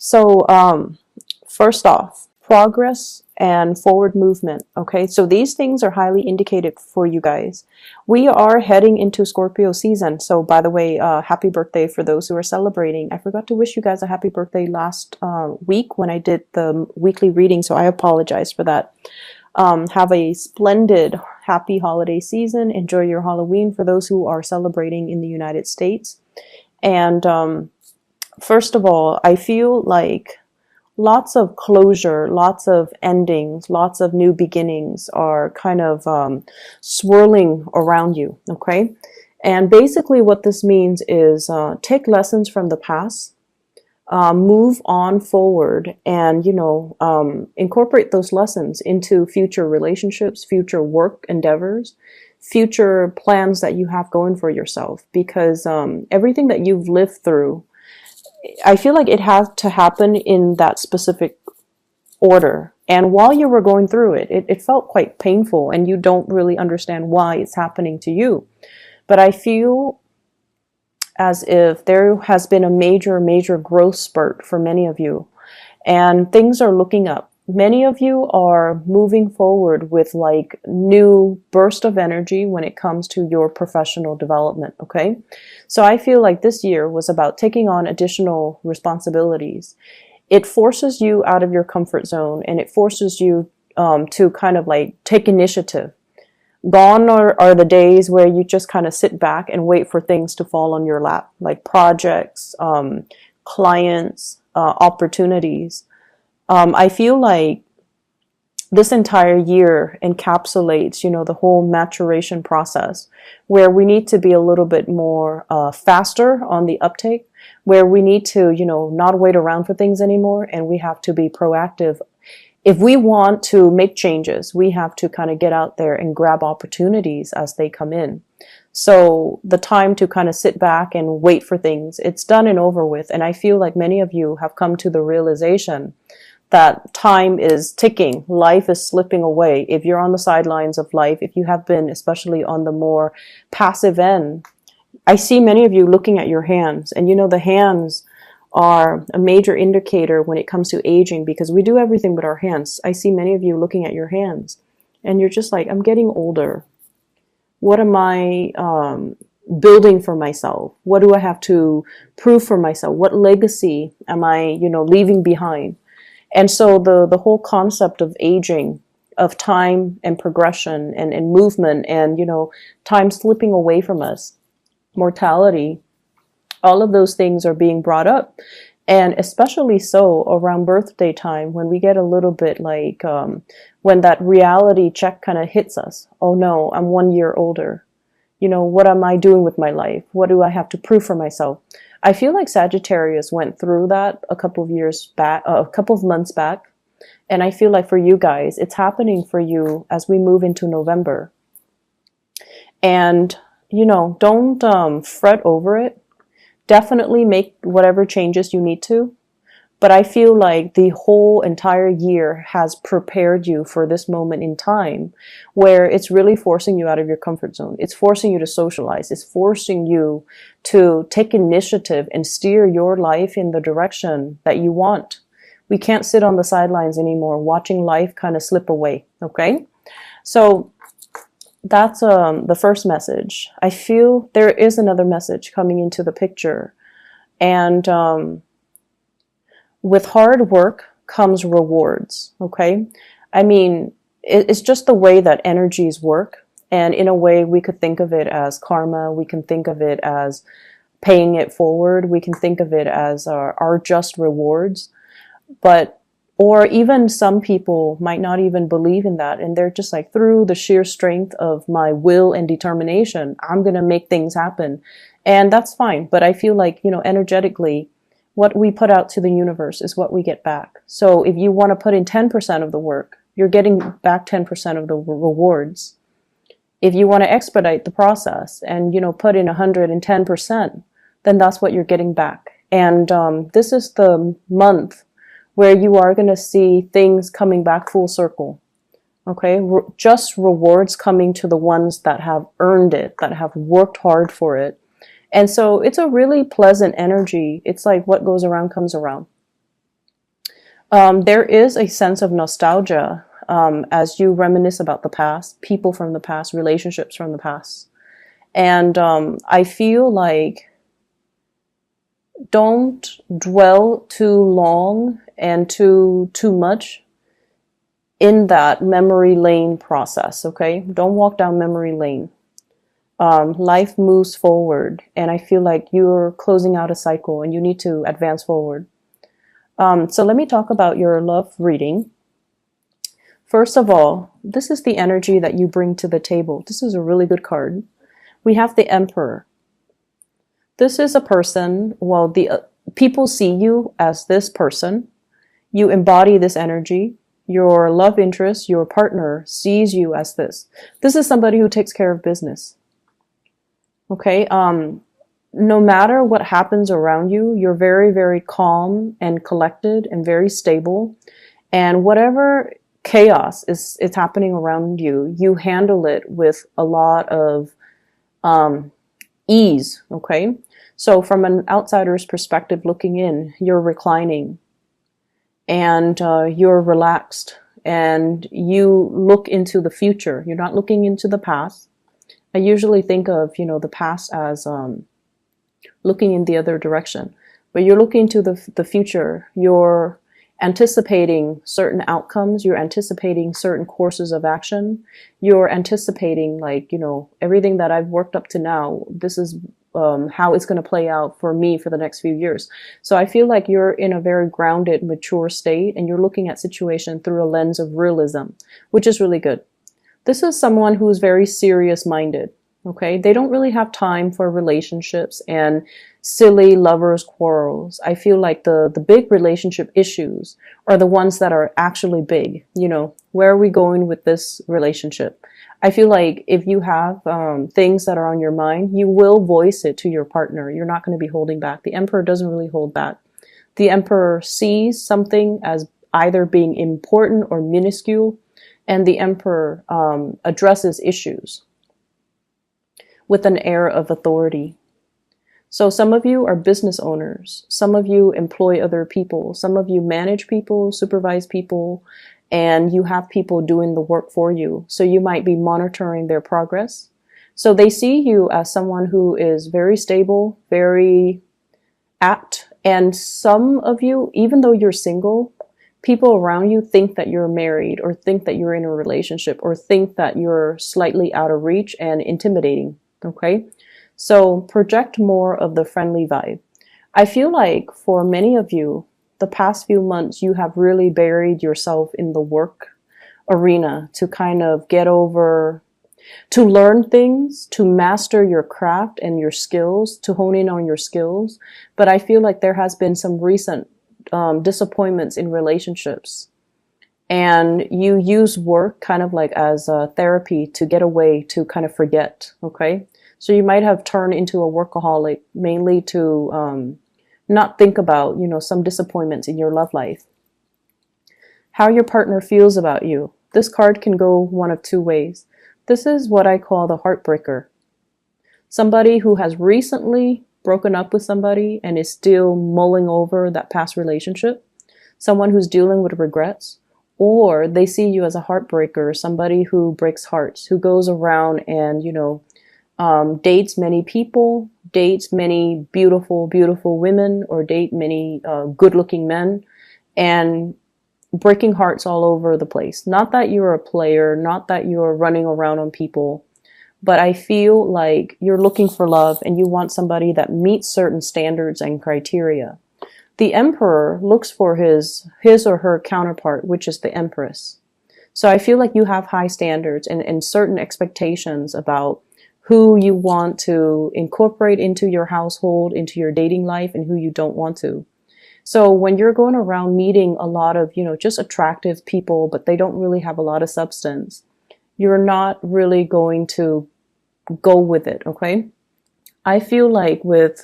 So, first off, progress and forward movement. Okay, so these things are highly indicated for you guys. We are heading into Scorpio season. So, by the way, happy birthday for those who are celebrating. I forgot to wish you guys a happy birthday last week when I did the weekly reading, so I apologize for that. Have a splendid, happy holiday season. Enjoy your Halloween for those who are celebrating in the United States. And first of all, I feel like lots of closure, lots of endings, lots of new beginnings are kind of swirling around you, okay? And basically what this means is take lessons from the past, move on forward, and, incorporate those lessons into future relationships, future work endeavors, future plans that you have going for yourself. Because everything that you've lived through, I feel like it has to happen in that specific order. And while you were going through it, it felt quite painful and you don't really understand why it's happening to you. But I feel as if there has been a major growth spurt for many of you and things are looking up. Many of you are moving forward with like new burst of energy when it comes to your professional development, okay? So I feel like this year was about taking on additional responsibilities. It forces you out of your comfort zone and it forces you to kind of like take initiative. Gone are the days where you just kind of sit back and wait for things to fall on your lap, like projects, clients, opportunities. I feel like this entire year encapsulates, the whole maturation process where we need to be a little bit more faster on the uptake, where we need to, not wait around for things anymore, and we have to be proactive. If we want to make changes, we have to kind of get out there and grab opportunities as they come in. So the time to kind of sit back and wait for things, it's done and over with. And I feel like many of you have come to the realization that time is ticking, life is slipping away. If you're on the sidelines of life, if you have been, especially on the more passive end, I see many of you looking at your hands, and the hands are a major indicator when it comes to aging because we do everything with our hands. I see many of you looking at your hands and you're just like, I'm getting older. What am I building for myself? What do I have to prove for myself? What legacy am I, leaving behind? And so the whole concept of aging, of time and progression and movement and, time slipping away from us, mortality, all of those things are being brought up. And especially so around birthday time when we get a little bit like, when that reality check kind of hits us. Oh no, I'm 1 year older. What am I doing with my life? What do I have to prove for myself? I feel like Sagittarius went through that a couple of months back. And I feel like for you guys, it's happening for you as we move into November. And, don't fret over it. Definitely make whatever changes you need to. But I feel like the whole entire year has prepared you for this moment in time where it's really forcing you out of your comfort zone. It's forcing you to socialize. It's forcing you to take initiative and steer your life in the direction that you want. We can't sit on the sidelines anymore watching life kind of slip away, okay? So that's the first message. I feel there is another message coming into the picture. And with hard work comes rewards, okay? I mean, it's just the way that energies work. And in a way, we could think of it as karma. We can think of it as paying it forward. We can think of it as our just rewards. Or even some people might not even believe in that. And they're just like, through the sheer strength of my will and determination, I'm going to make things happen. And that's fine. But I feel like, energetically, what we put out to the universe is what we get back. So if you want to put in 10% of the work, you're getting back 10% of the rewards. If you want to expedite the process and, put in 110%, then that's what you're getting back. And this is the month where you are going to see things coming back full circle. Okay? Just rewards coming to the ones that have earned it, that have worked hard for it. And so it's a really pleasant energy. It's like what goes around comes around. There is a sense of nostalgia as you reminisce about the past, people from the past, relationships from the past. And I feel like don't dwell too long and too much in that memory lane process, okay? Don't walk down memory lane. Life moves forward, and I feel like you're closing out a cycle and you need to advance forward. So let me talk about your love reading. First of all, this is the energy that you bring to the table. This is a really good card. We have the Emperor. This is a person, well, the people see you as this person. You embody this energy. Your love interest, your partner sees you as this. This is somebody who takes care of business. Okay, no matter what happens around you, you're very, very calm and collected and very stable. And whatever chaos is happening around you, you handle it with a lot of ease, okay? So from an outsider's perspective looking in, you're reclining and you're relaxed and you look into the future. You're not looking into the past. I usually think of, the past as looking in the other direction, but you're looking to the future. You're anticipating certain outcomes. You're anticipating certain courses of action. You're anticipating, like, everything that I've worked up to now. This is how it's going to play out for me for the next few years. So I feel like you're in a very grounded, mature state, and you're looking at situation through a lens of realism, which is really good. This is someone who's very serious-minded, okay? They don't really have time for relationships and silly lovers' quarrels. I feel like the big relationship issues are the ones that are actually big. Where are we going with this relationship? I feel like if you have things that are on your mind, you will voice it to your partner. You're not going to be holding back. The Emperor doesn't really hold back. The Emperor sees something as either being important or minuscule, and the Emperor addresses issues with an air of authority. So some of you are business owners. Some of you employ other people. Some of you manage people, supervise people, and you have people doing the work for you. So you might be monitoring their progress. So they see you as someone who is very stable, very apt. And some of you, even though you're single, people around you think that you're married or think that you're in a relationship or think that you're slightly out of reach and intimidating, okay? So project more of the friendly vibe. I feel like for many of you, the past few months, you have really buried yourself in the work arena to kind of get over, to learn things, to master your craft and your skills, to hone in on your skills. But I feel like there has been some recent disappointments in relationships, and you use work kind of like as a therapy to get away, to kind of forget, okay? So you might have turned into a workaholic mainly to not think about, some disappointments in your love life. How your partner feels about you. This card can go one of two ways. This is what I call the heartbreaker. Somebody who has recently broken up with somebody and is still mulling over that past relationship. Someone who's dealing with regrets. Or they see you as a heartbreaker, somebody who breaks hearts, who goes around and, dates many people, dates many beautiful, beautiful women, or date many good-looking men, and breaking hearts all over the place. Not that you're a player, not that you're running around on people, but I feel like you're looking for love and you want somebody that meets certain standards and criteria. The Emperor looks for his or her counterpart, which is the Empress. So I feel like you have high standards and certain expectations about who you want to incorporate into your household, into your dating life, and who you don't want to. So when you're going around meeting a lot of, just attractive people, but they don't really have a lot of substance, you're not really going to go with it, okay? I feel like with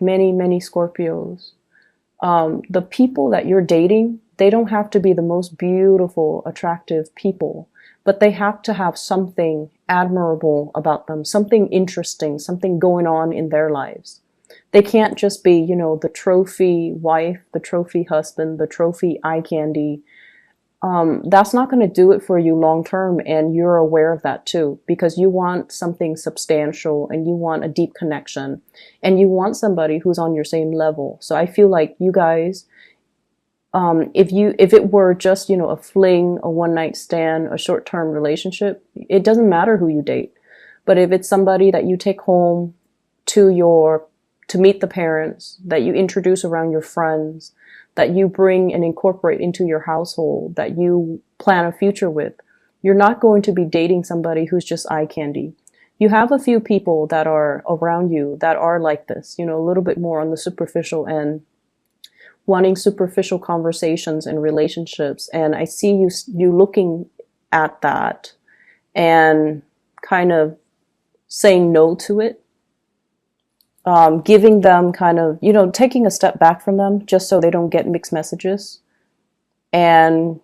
many, many Scorpios, the people that you're dating, they don't have to be the most beautiful, attractive people, but they have to have something admirable about them, something interesting, something going on in their lives. They can't just be, you know, the trophy wife, the trophy husband, the trophy eye candy. That's not going to do it for you long term, and you're aware of that too, because you want something substantial and you want a deep connection and you want somebody who's on your same level. So I feel like you guys, if it were just, you know, a fling, a one night stand, a short term relationship, it doesn't matter who you date. But if it's somebody that you take home to meet the parents, that you introduce around your friends, that you bring and incorporate into your household, that you plan a future with, you're not going to be dating somebody who's just eye candy. You have a few people that are around you that are like this, you know, a little bit more on the superficial end, wanting superficial conversations and relationships. And I see you looking at that and kind of saying no to it, giving them kind of, you know, taking a step back from them just so they don't get mixed messages, and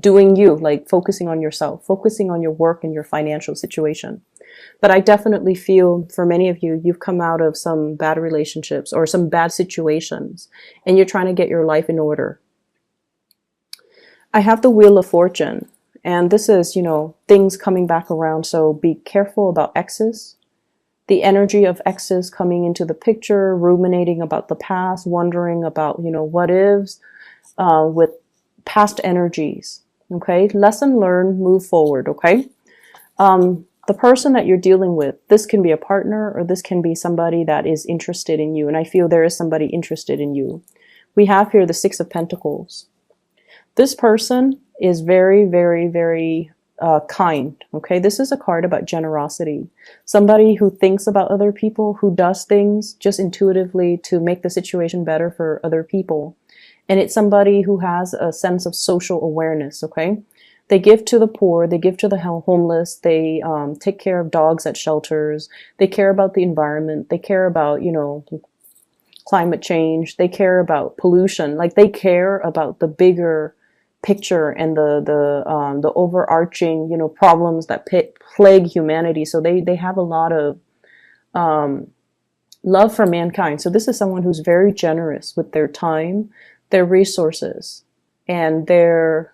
doing you, like focusing on yourself, focusing on your work and your financial situation. But I definitely feel for many of you, you've come out of some bad relationships or some bad situations, and you're trying to get your life in order. I have the Wheel of Fortune, and this is, you know, things coming back around. So be careful about exes. The energy of exes coming into the picture, ruminating about the past, wondering about, you know, what ifs, with past energies. Okay. Lesson learned, move forward. Okay. The person that you're dealing with, this can be a partner or this can be somebody that is interested in you. And I feel there is somebody interested in you. We have here the Six of Pentacles. This person is very, very, very kind. Okay, this is a card about generosity. Somebody who thinks about other people, who does things just intuitively to make the situation better for other people. And it's somebody who has a sense of social awareness. Okay, they give to the poor, they give to the homeless, they take care of dogs at shelters, they care about the environment, they care about, you know, climate change, they care about pollution, like they care about the bigger picture and the overarching, you know, problems that plague humanity. So they have a lot of love for mankind. So this is someone who's very generous with their time, their resources, and their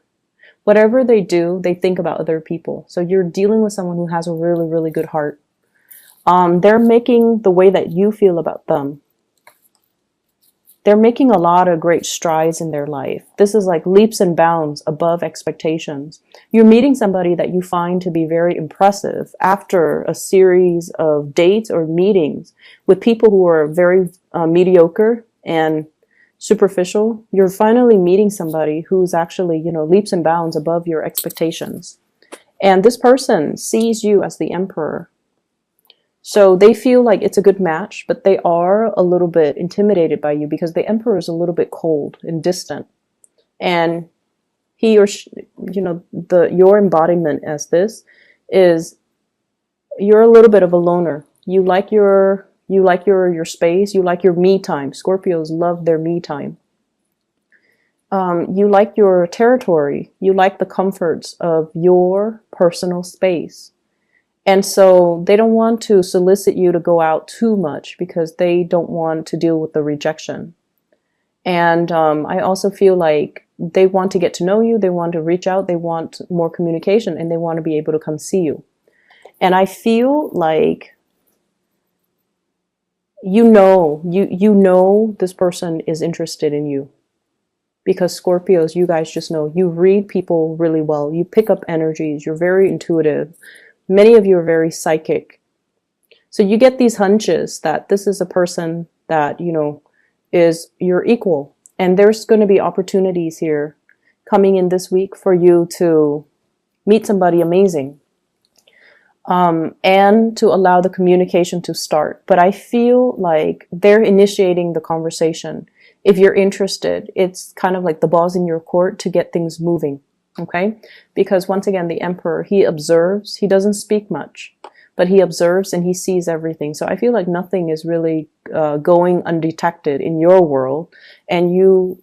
whatever they do, they think about other people. So you're dealing with someone who has a really, really good heart. They're making the way that you feel about them. They're making a lot of great strides in their life. This is like leaps and bounds above expectations. You're meeting somebody that you find to be very impressive after a series of dates or meetings with people who are very mediocre and superficial. You're finally meeting somebody who's actually, you know, leaps and bounds above your expectations. And this person sees you as the emperor. So they feel like it's a good match, but they are a little bit intimidated by you because the emperor is a little bit cold and distant. And he or she, you know, your embodiment as this is you're a little bit of a loner. You like your space. You like your me time. Scorpios love their me time. You like your territory. You like the comforts of your personal space. And so they don't want to solicit you to go out too much because they don't want to deal with the rejection. And I also feel like they want to get to know you. They want to reach out. They want more communication, and they want to be able to come see you. And I feel like you know this person is interested in you. Because Scorpios, you guys just know, you read people really well. You pick up energies. You're very intuitive. Many of you are very psychic. So you get these hunches that this is a person that, you know, is your equal. And there's going to be opportunities here coming in this week for you to meet somebody amazing. And to allow the communication to start. But I feel like they're initiating the conversation. If you're interested, it's kind of like the ball's in your court to get things moving. Okay? Because once again, the emperor, he observes, he doesn't speak much, but he observes and he sees everything. So I feel like nothing is really going undetected in your world, and you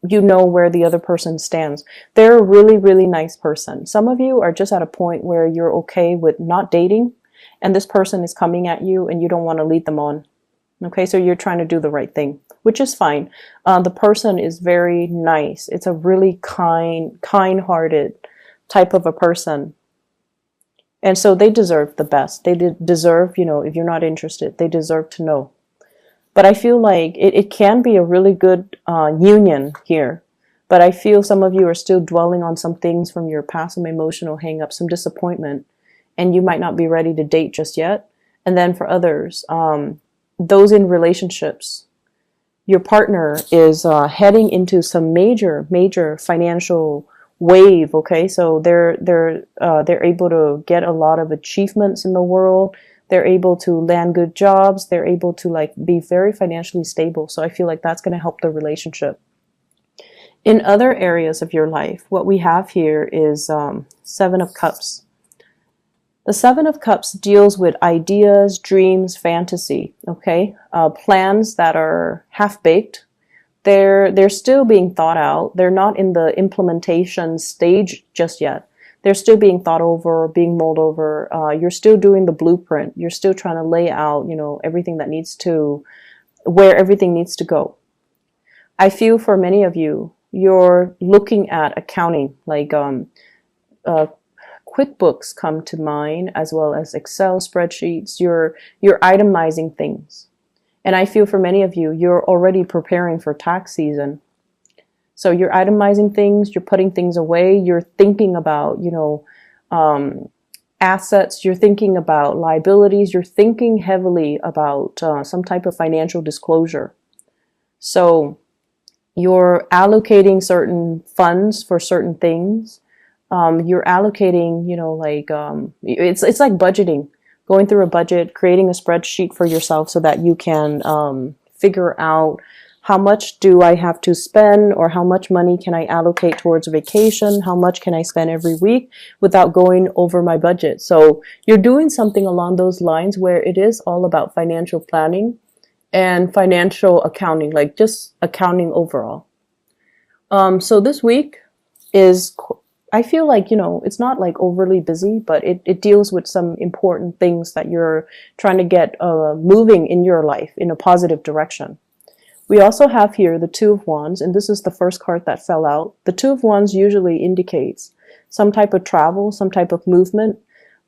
know where the other person stands. They're a really, really nice person. Some of you are just at a point where you're okay with not dating, and this person is coming at you and you don't want to lead them on. Okay, so you're trying to do the right thing, which is fine. The person is very nice. It's a really kind-hearted type of a person. And so they deserve the best. They deserve, if you're not interested, they deserve to know. But I feel like it can be a really good union here. But I feel some of you are still dwelling on some things from your past, some emotional hang-up, some disappointment, and you might not be ready to date just yet. And then for others, those in relationships, your partner is heading into some major financial wave. Okay, so they're able to get a lot of achievements in the world. They're able to land good jobs. They're able to like be very financially stable. So I feel like that's going to help the relationship. In other areas of your life, what we have here is Seven of Cups. The Seven of Cups deals with ideas, dreams, fantasy, okay? Plans that are half-baked. They're still being thought out. They're not in the implementation stage just yet. They're still being thought over, being mulled over. You're still doing the blueprint. You're still trying to lay out, everything that needs to, where everything needs to go. I feel for many of you, you're looking at accounting, like QuickBooks come to mind, as well as Excel spreadsheets. You're itemizing things. And I feel for many of you, you're already preparing for tax season. So you're itemizing things, you're putting things away, you're thinking about, assets, you're thinking about liabilities, you're thinking heavily about some type of financial disclosure. So you're allocating certain funds for certain things. You're allocating, it's like budgeting, going through a budget, creating a spreadsheet for yourself so that you can figure out how much do I have to spend, or how much money can I allocate towards vacation? How much can I spend every week without going over my budget? So you're doing something along those lines where it is all about financial planning and financial accounting, like just accounting overall. So this week is, I feel like, it's not like overly busy, but it deals with some important things that you're trying to get moving in your life in a positive direction. We also have here the Two of Wands, and this is the first card that fell out. The Two of Wands usually indicates some type of travel, some type of movement,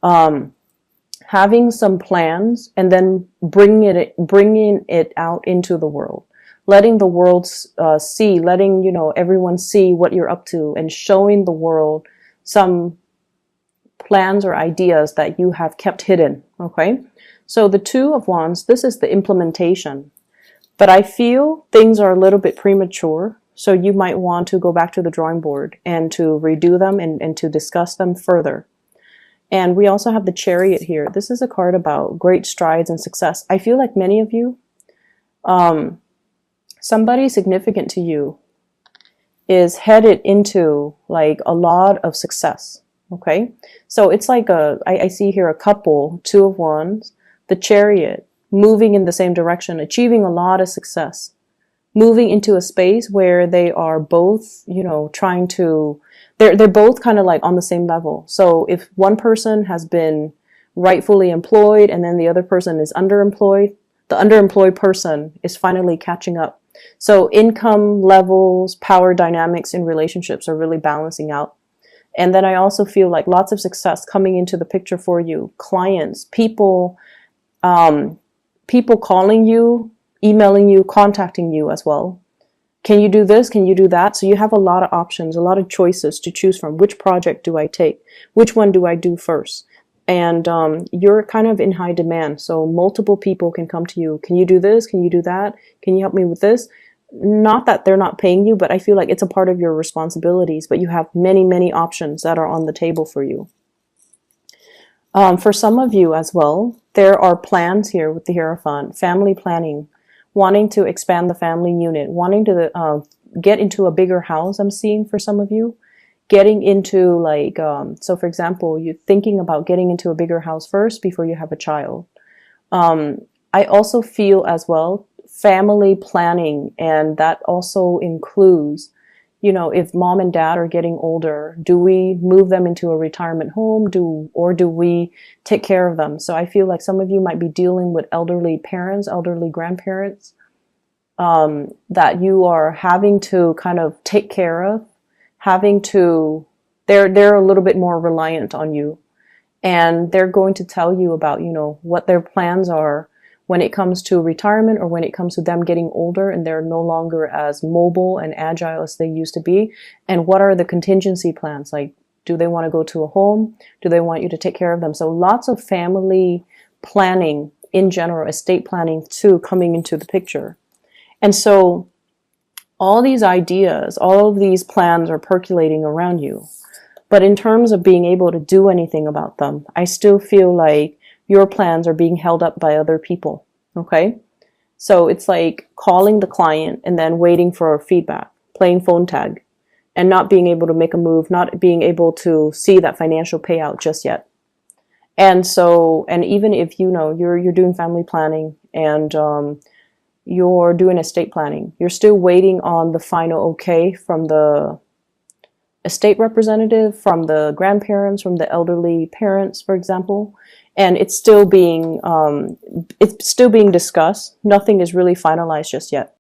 having some plans, and then bringing it out into the world. Letting the world see, letting, everyone see what you're up to, and showing the world some plans or ideas that you have kept hidden, okay? So the Two of Wands, this is the implementation. But I feel things are a little bit premature, so you might want to go back to the drawing board and to redo them and to discuss them further. And we also have the Chariot here. This is a card about great strides and success. I feel like many of you, somebody significant to you is headed into like a lot of success, okay? So it's like I see here a couple, Two of Wands, the Chariot, moving in the same direction, achieving a lot of success, moving into a space where they are both, trying to, they're both kind of like on the same level. So if one person has been rightfully employed and then the other person is underemployed, the underemployed person is finally catching up. So income levels, power dynamics in relationships are really balancing out. And then I also feel like lots of success coming into the picture for you. Clients, people calling you, emailing you, contacting you as well. Can you do this? Can you do that? So you have a lot of options, a lot of choices to choose from. Which project do I take? Which one do I do first? And you're kind of in high demand. So multiple people can come to you. Can you do this? Can you do that? Can you help me with this? Not that they're not paying you, but I feel like it's a part of your responsibilities. But you have many options that are on the table for you. For some of you as well, there are plans here with the Hierophant, family planning, wanting to expand the family unit, wanting to get into a bigger house. I'm seeing for some of you, getting into like, so for example, you're thinking about getting into a bigger house first before you have a child. I also feel as well, family planning, and that also includes you know, if mom and dad are getting older, do we move them into a retirement home, or do we take care of them? So I feel like some of you might be dealing with elderly parents, elderly grandparents, that you are having to kind of take care of, having to, they're a little bit more reliant on you, and they're going to tell you about, you know, what their plans are when it comes to retirement, or when it comes to them getting older and they're no longer as mobile and agile as they used to be. And what are the contingency plans? Like, do they want to go to a home? Do they want you to take care of them? So lots of family planning in general, estate planning too, coming into the picture. And so all these ideas, all of these plans are percolating around you. But in terms of being able to do anything about them, I still feel like your plans are being held up by other people. Okay? So it's like calling the client and then waiting for feedback, playing phone tag, and not being able to make a move, not being able to see that financial payout just yet. And so, and even if you know you're doing family planning and you're doing estate planning, you're still waiting on the final okay from the estate representative, from the grandparents, from the elderly parents, for example, and it's still being discussed. Nothing is really finalized just yet.